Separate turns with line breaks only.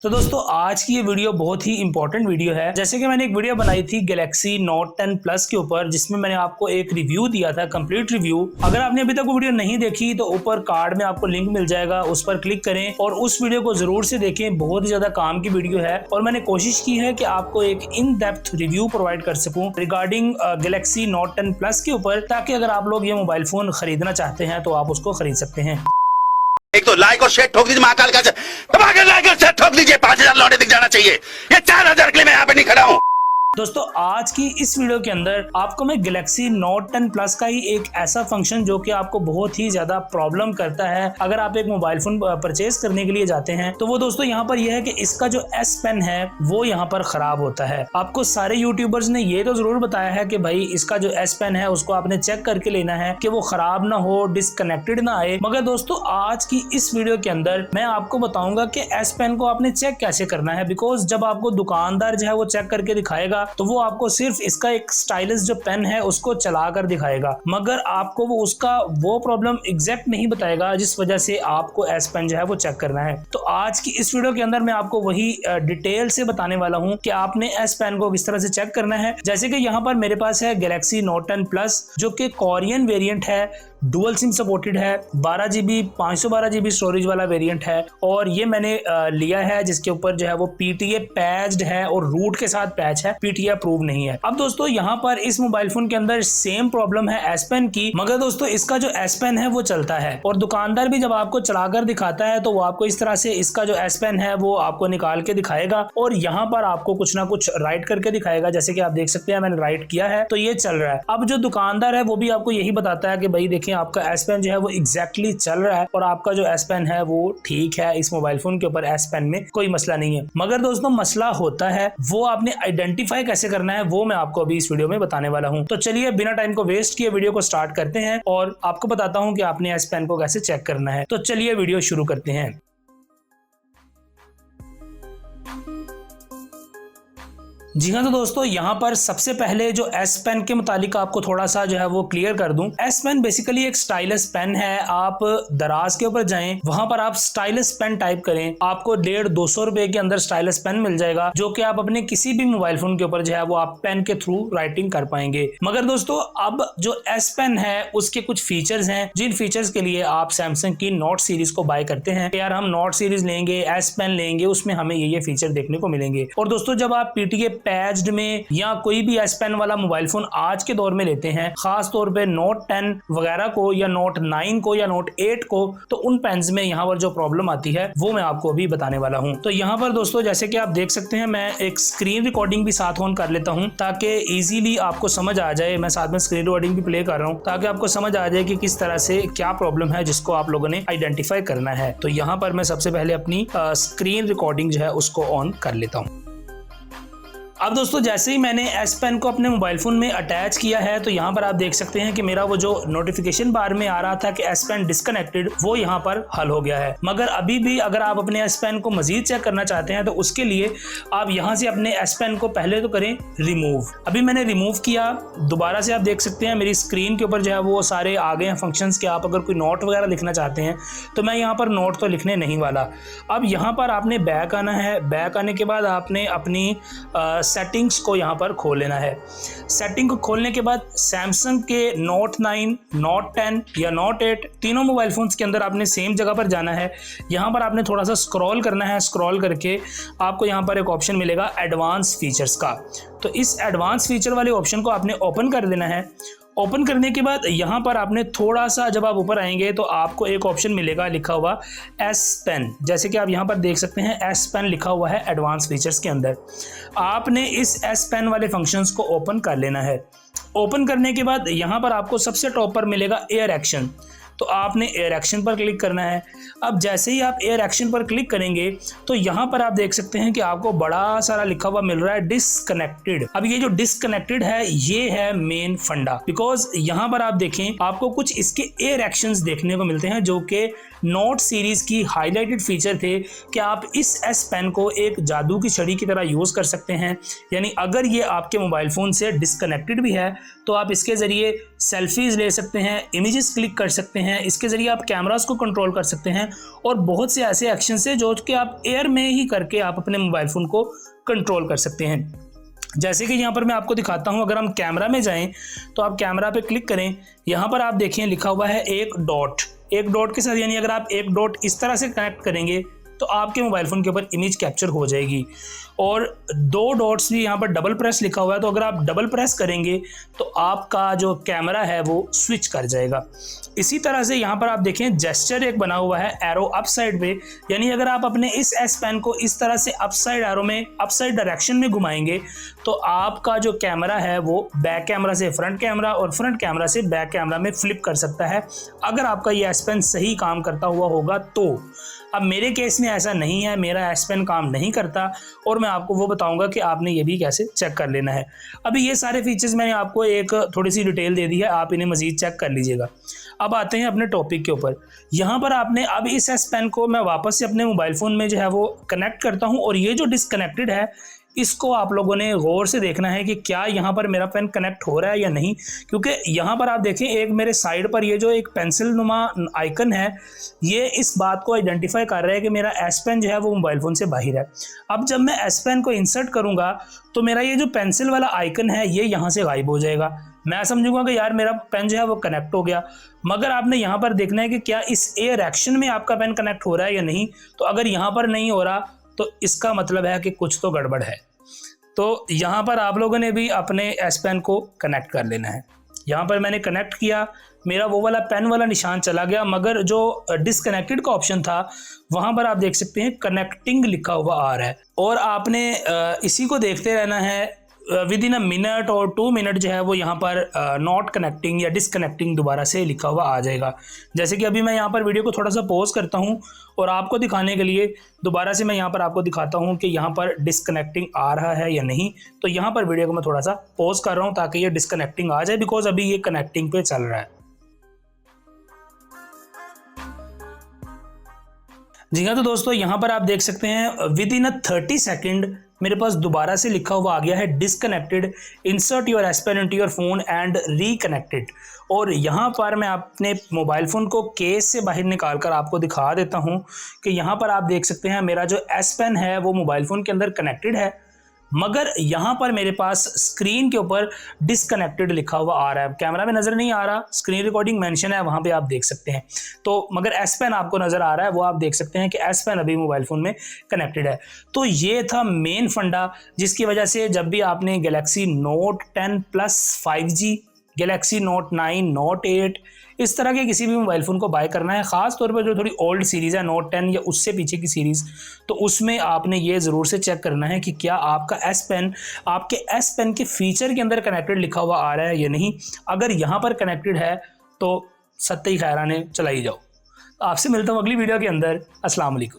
तो दोस्तों आज की ये वीडियो बहुत ही इंपॉर्टेंट वीडियो है। जैसे कि मैंने एक वीडियो बनाई थी गैलेक्सी नोट 10 प्लस के ऊपर, जिसमें मैंने आपको एक रिव्यू दिया था, कंप्लीट रिव्यू। अगर आपने अभी तक वो वीडियो नहीं देखी तो ऊपर कार्ड में आपको लिंक मिल जाएगा, उस पर क्लिक करें और उस वीडियो को जरूर से देखें। बहुत ही ज्यादा काम की वीडियो है और मैंने कोशिश की है कि आपको एक इन डेप्थ रिव्यू प्रोवाइड कर सकूं रिगार्डिंग गैलेक्सी नोट 10 प्लस के ऊपर, ताकि अगर आप लोग ये मोबाइल फोन खरीदना चाहते हैं तो आप उसको खरीद सकते हैं।
एक तो लाइक और शेयर ठोक दीजिए, महाकाल का दबाकर लाइक और शेयर ठोक दीजिए। 5000 लौटे दिख जाना चाहिए। ये 4000 के लिए मैं यहाँ पे नहीं खड़ा हूँ।
दोस्तों आज की इस वीडियो के अंदर आपको मैं गैलेक्सी नोट 10 प्लस का ही एक ऐसा फंक्शन जो कि आपको बहुत ही ज्यादा प्रॉब्लम करता है अगर आप एक मोबाइल फोन परचेज करने के लिए जाते हैं, तो वो दोस्तों यहाँ पर यह है कि इसका जो S पेन है वो यहाँ पर खराब होता है। आपको सारे यूट्यूबर्स ने ये तो जरूर बताया है कि भाई इसका जो S पेन है उसको आपने चेक करके लेना है कि वो खराब ना हो, डिस्कनेक्टेड ना आए। मगर दोस्तों आज की इस वीडियो के अंदर मैं आपको बताऊंगा कि S पेन को आपने चेक कैसे करना है, बिकॉज जब आपको दुकानदार जो है वो चेक करके दिखाएगा तो वो आपको सिर्फ इसका एक स्टाइलिश जो पेन है उसको चला कर दिखाएगा, मगर आपको वो उसका वो प्रॉब्लम एग्जैक्ट नहीं बताएगा जिस वजह से आपको S पेन जो है वो चेक करना है। तो आज की इस वीडियो के अंदर मैं आपको वही डिटेल से बताने वाला हूं कि आपने S पेन को किस तरह से चेक करना है। जैसे कि यहाँ पर मेरे पास है गैलेक्सी नोट 10 प्लस जो कि कोरियन वेरिएंट है, डुअल सिम सपोर्टेड है, 12GB 512GB स्टोरेज वाला वेरिएंट है और ये मैंने लिया है जिसके ऊपर जो है वो PTA पैच्ड है और रूट के साथ पैच है, PTA अप्रूव नहीं है। अब दोस्तों यहाँ पर इस मोबाइल फोन के अंदर सेम प्रॉब्लम है S पेन की, मगर दोस्तों इसका जो S पेन है वो चलता है और दुकानदार भी जब आपको चलाकर दिखाता है तो वो आपको इस तरह से इसका जो S पेन है वो आपको निकाल के दिखाएगा और यहाँ पर आपको कुछ ना कुछ राइट करके दिखाएगा। जैसे कि आप देख सकते हैं मैंने राइट किया है तो ये चल रहा है। अब जो दुकानदार है वो भी आपको यही बताता है कि भाई देखिए आपका S पेन जो है वो एग्जैक्टली चल रहा है और आपका जो S पेन है वो ठीक है, इस मोबाइल फोन के ऊपर S पेन में कोई मसला नहीं है। मगर दोस्तों मसला होता है, वो आपने आइडेंटिफाई कैसे करना है वो मैं आपको अभी इस वीडियो में बताने वाला हूं। तो चलिए बिना टाइम को वेस्ट किए वीडियो को स्टार्ट करते हैं और आपको बताता हूं कि आपने S पेन को कैसे चेक करना है। तो चलिए वीडियो शुरू करते हैं। जी हाँ, तो दोस्तों यहाँ पर सबसे पहले जो S पेन के मुतालिक आपको थोड़ा सा जो है वो क्लियर कर दूं। S पेन बेसिकली एक स्टाइलस पेन है। आप दराज के ऊपर जाएं, वहां पर आप स्टाइलस पेन टाइप करें, आपको 150-200 रुपए के अंदर स्टाइलस पेन मिल जाएगा जो कि आप अपने किसी भी मोबाइल फोन के ऊपर जो है वो आप पेन के थ्रू राइटिंग कर पाएंगे। मगर दोस्तों अब जो S पेन है उसके कुछ फीचर्स हैं जिन फीचर्स के लिए आप सैमसंग की नोट सीरीज को बाय करते हैं। यार हम नोट सीरीज लेंगे, S पेन लेंगे, उसमें हमें ये फीचर देखने को मिलेंगे। और दोस्तों जब आप PTA पैच्ड में या कोई भी S पेन वाला मोबाइल फोन आज के दौर में लेते हैं, खास तौर पे नोट 10 वगैरह को या नोट 9 को या नोट 8 को, तो उन पेन्स में यहाँ पर जो प्रॉब्लम आती है वो मैं आपको अभी बताने वाला हूँ। तो यहाँ पर दोस्तों जैसे कि आप देख सकते हैं मैं एक स्क्रीन रिकॉर्डिंग भी साथ ऑन कर लेता हूँ ताकि इजीली आपको समझ आ जाए। मैं साथ में स्क्रीन रिकॉर्डिंग भी प्ले कर रहा हूँ ताकि आपको समझ आ जाए कि किस तरह से क्या प्रॉब्लम है जिसको आप लोगों ने आइडेंटिफाई करना है। तो यहाँ पर मैं सबसे पहले अपनी स्क्रीन रिकॉर्डिंग जो है उसको ऑन कर लेता हूँ। अब दोस्तों जैसे ही मैंने S पेन को अपने मोबाइल फोन में अटैच किया है तो यहाँ पर आप देख सकते हैं कि मेरा वो जो नोटिफिकेशन बार में आ रहा था कि S पेन डिस्कनेक्टेड, वो यहाँ पर हल हो गया है। मगर अभी भी अगर आप अपने S पेन को मजीद चेक करना चाहते हैं तो उसके लिए आप यहाँ से अपने S पेन को पहले तो करें रिमूव। अभी मैंने रिमूव किया, दोबारा से आप देख सकते हैं मेरी स्क्रीन के ऊपर जो है वो सारे आ गए हैं फंक्शंस के। आप अगर कोई नोट वगैरह लिखना चाहते हैं तो मैं यहाँ पर नोट तो लिखने नहीं वाला। अब यहाँ पर आपने बैक आना है। बैक आने के बाद आपने अपनी सेटिंग्स को यहाँ पर खोल लेना है। सेटिंग को खोलने के बाद सैमसंग के नोट 9, नोट 10 या नोट 8 तीनों मोबाइल फोन्स के अंदर आपने सेम जगह पर जाना है। यहाँ पर आपने थोड़ा सा स्क्रॉल करना है। स्क्रॉल करके आपको यहाँ पर एक ऑप्शन मिलेगा एडवांस फीचर्स का। तो इस एडवांस फीचर वाले ऑप्शन को आपने ओपन कर देना है। ओपन करने के बाद यहाँ पर आपने थोड़ा सा जब आप ऊपर आएंगे तो आपको एक ऑप्शन मिलेगा लिखा हुआ S पेन। जैसे कि आप यहाँ पर देख सकते हैं S पेन लिखा हुआ है एडवांस फीचर्स के अंदर। आपने इस S पेन वाले फंक्शंस को ओपन कर लेना है। ओपन करने के बाद यहाँ पर आपको सबसे टॉप पर मिलेगा एयर एक्शन, तो आपने एयर एक्शन पर क्लिक करना है। अब जैसे ही आप एयर एक्शन पर क्लिक करेंगे तो यहाँ पर आप देख सकते हैं कि आपको बड़ा सारा लिखा हुआ मिल रहा है डिस्कनेक्टेड। अब ये जो डिस्कनेक्टेड है ये है मेन फंडा, बिकॉज यहाँ पर आप देखें आपको कुछ इसके एयर एक्शंस देखने को मिलते हैं जो कि नोट सीरीज की हाईलाइटेड फीचर थे कि आप इस S पेन को एक जादू की छड़ी की तरह यूज कर सकते हैं। यानी अगर ये आपके मोबाइल फोन से डिस्कनेक्टेड भी है तो आप इसके जरिए सेल्फीज ले सकते हैं, इमेजेस क्लिक कर सकते हैं, हैं, इसके ज़रिए आप कैमरास को कंट्रोल कर सकते हैं और बहुत से ऐसे एक्शन है जो कि आप एयर में ही करके आप अपने मोबाइल फ़ोन को कंट्रोल कर सकते हैं। जैसे कि यहाँ पर मैं आपको दिखाता हूँ, अगर हम कैमरा में जाएं तो आप कैमरा पे क्लिक करें, यहाँ पर आप देखें लिखा हुआ है एक डॉट के साथ, यानी अगर आप एक डॉट इस तरह से कनेक्ट करेंगे तो आपके मोबाइल फ़ोन के ऊपर इमेज कैप्चर हो जाएगी। और 2 डॉट्स भी यहाँ पर डबल प्रेस लिखा हुआ है, तो अगर आप डबल प्रेस करेंगे तो आपका जो कैमरा है वो स्विच कर जाएगा। इसी तरह से यहाँ पर आप देखें जेस्चर एक बना हुआ है एरो अप साइड पे, यानी अगर आप अपने इस एस पेन को इस तरह से अप साइड एरो में अप साइड डायरेक्शन में घुमाएंगे तो आपका जो कैमरा है वो बैक कैमरा से फ्रंट कैमरा और फ्रंट कैमरा से बैक कैमरा में फ्लिप कर सकता है, अगर आपका ये एस पेन सही काम करता हुआ होगा तो। अब मेरे केस में ऐसा नहीं है, मेरा एस पेन काम नहीं करता और मैं आपको वो बताऊंगा कि आपने ये भी कैसे चेक कर लेना है। अभी ये सारे फीचर्स मैंने आपको एक थोड़ी सी डिटेल दे दी है, आप इन्हें मज़ीद चेक कर लीजिएगा। अब आते हैं अपने टॉपिक के ऊपर। यहाँ पर आपने अब इस एस पेन को मैं वापस से अपने मोबाइल फ़ोन में जो है वो कनेक्ट करता हूँ और ये जो डिसकनेक्टेड है इसको आप लोगों ने गौर से देखना है कि क्या यहाँ पर मेरा पेन कनेक्ट हो रहा है या नहीं, क्योंकि यहाँ पर आप देखें एक मेरे साइड पर ये जो एक पेंसिल नुमा आइकन है ये इस बात को आइडेंटिफाई कर रहा है कि मेरा एस पेन जो है वो मोबाइल फ़ोन से बाहर है। अब जब मैं एस पेन को इंसर्ट करूँगा तो मेरा ये जो पेंसिल वाला आइकन है ये यहाँ से गायब हो जाएगा। मैं समझूंगा कि यार मेरा पेन जो है वो कनेक्ट हो गया, मगर आपने यहाँ पर देखना है कि क्या इस एयर एक्शन में आपका पेन कनेक्ट हो रहा है या नहीं। तो अगर यहाँ पर नहीं हो रहा तो इसका मतलब है कि कुछ तो गड़बड़ है। तो यहाँ पर आप लोगों ने भी अपने एस पेन को कनेक्ट कर लेना है। यहाँ पर मैंने कनेक्ट किया, मेरा वो वाला पेन वाला निशान चला गया, मगर जो डिसकनेक्टेड का ऑप्शन था वहाँ पर आप देख सकते हैं कनेक्टिंग लिखा हुआ आ रहा है और आपने इसी को देखते रहना है। विद इन अ मिनट और 2 मिनट जो है वो यहाँ पर नॉट कनेक्टिंग या डिसकनेक्टिंग दोबारा से लिखा हुआ आ जाएगा। जैसे कि अभी मैं यहाँ पर वीडियो को थोड़ा सा पॉज करता हूँ और आपको दिखाने के लिए दोबारा से मैं यहाँ पर आपको दिखाता हूँ कि यहाँ पर डिसकनेक्टिंग आ रहा है या नहीं। तो यहाँ पर वीडियो को मैं थोड़ा सा पॉज कर रहा हूँ ताकि ये डिसकनेक्टिंग आ जाए, बिकॉज अभी ये कनेक्टिंग पे चल रहा है। जी हाँ, तो दोस्तों यहाँ पर आप देख सकते हैं विद इन अ 30 सेकेंड मेरे पास दोबारा से लिखा हुआ आ गया है disconnected, insert your S pen into your phone and reconnected. और यहाँ पर मैं अपने मोबाइल फ़ोन को केस से बाहर निकाल कर आपको दिखा देता हूँ कि यहाँ पर आप देख सकते हैं मेरा जो एस पेन है वो मोबाइल फ़ोन के अंदर कनेक्टेड है, मगर यहाँ पर मेरे पास स्क्रीन के ऊपर डिसकनेक्टेड लिखा हुआ आ रहा है। कैमरा में नज़र नहीं आ रहा, स्क्रीन रिकॉर्डिंग मेंशन है वहाँ पे आप देख सकते हैं। तो मगर एस पेन आपको नज़र आ रहा है, वो आप देख सकते हैं कि एस पेन अभी मोबाइल फ़ोन में कनेक्टेड है। तो ये था मेन फंडा जिसकी वजह से जब भी आपने Galaxy note 10 plus 5G, Galaxy note 9, note 8 इस तरह के किसी भी मोबाइल फ़ोन को बाय करना है, ख़ास तौर पर जो थोड़ी ओल्ड सीरीज़ है नोट 10 या उससे पीछे की सीरीज़, तो उसमें आपने ये ज़रूर से चेक करना है कि क्या आपका एस पेन आपके एस पेन के फीचर के अंदर कनेक्टेड लिखा हुआ आ रहा है या नहीं। अगर यहाँ पर कनेक्टेड है तो सत्ते ही खैराने चलाई जाओ। आपसे मिलता हूँ अगली वीडियो के अंदर। अस्सलाम वालेकुम।